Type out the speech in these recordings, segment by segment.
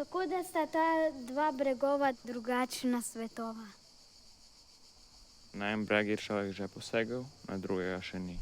Kako da sta ta dva bregova drugačna svetova? Na en breg je človek že posegel, na drugega še ni.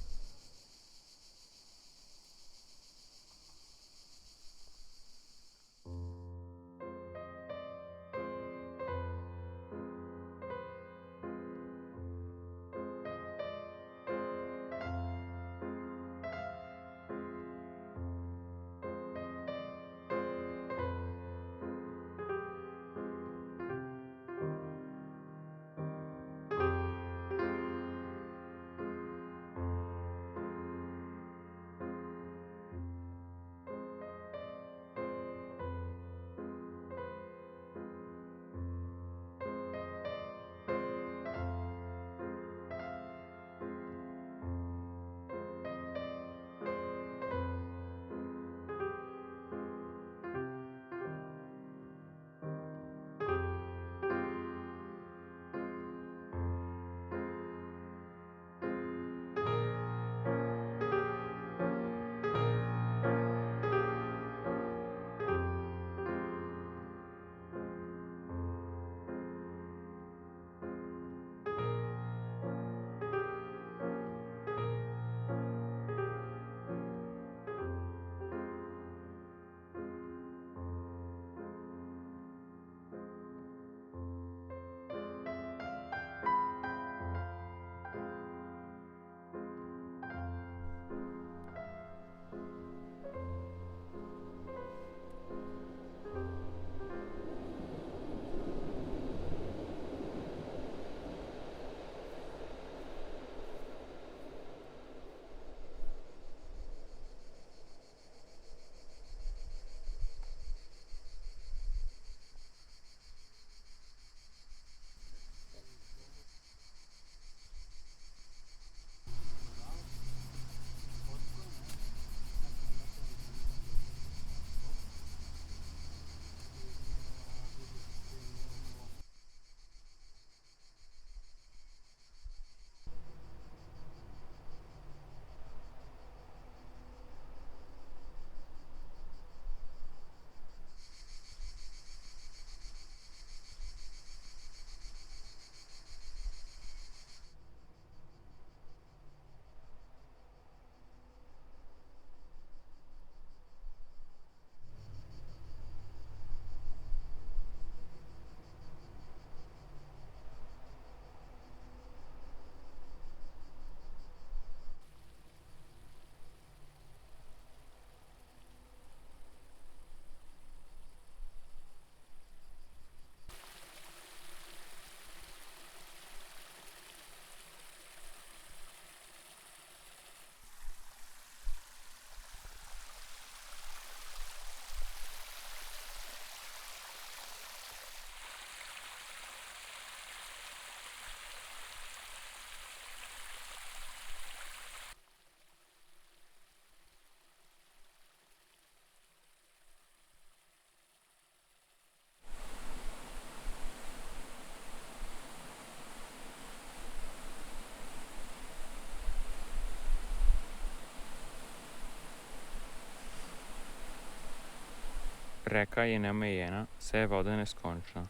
Reka je neomejena, saj je voda neskončna,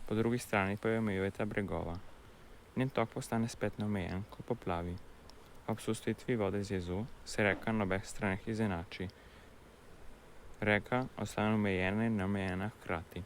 po drugi strani pa jo omejujeta bregova. Njen tok postane spet neomejen, ko poplavi. Ob spustitvi vode z jezu se reka na obeh straneh izenači. Reka ostane omejena in neomejena hkrati.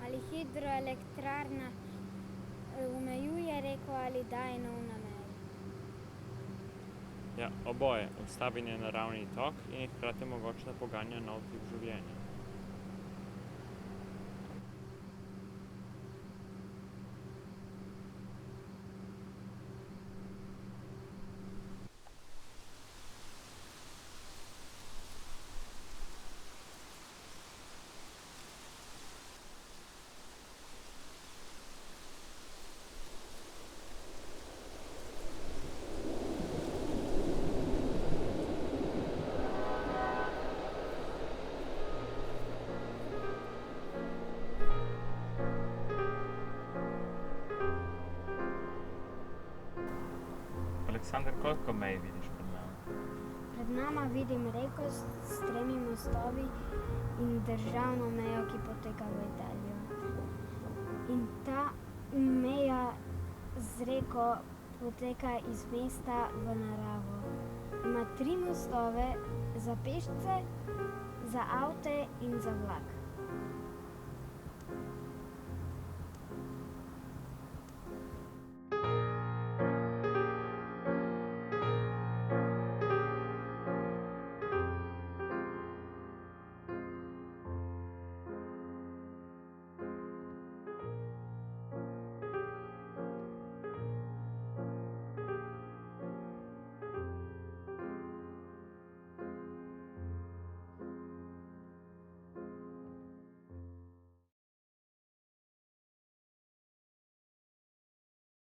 Ali hidroelektrarna omejuje reko ali daje nov namen? Ja, oboje, ustavi njen naravni tok in hkrati omogoča, da poganja nov tip življenja. Aleksandar, koliko mej vidiš pred nami? Pred nama vidim reko s 3 mostovi in državno mejo, ki poteka v Italijo. In ta meja z reko poteka iz mesta v naravo. Ima 3 mostove za pešce, za avte in za vlak.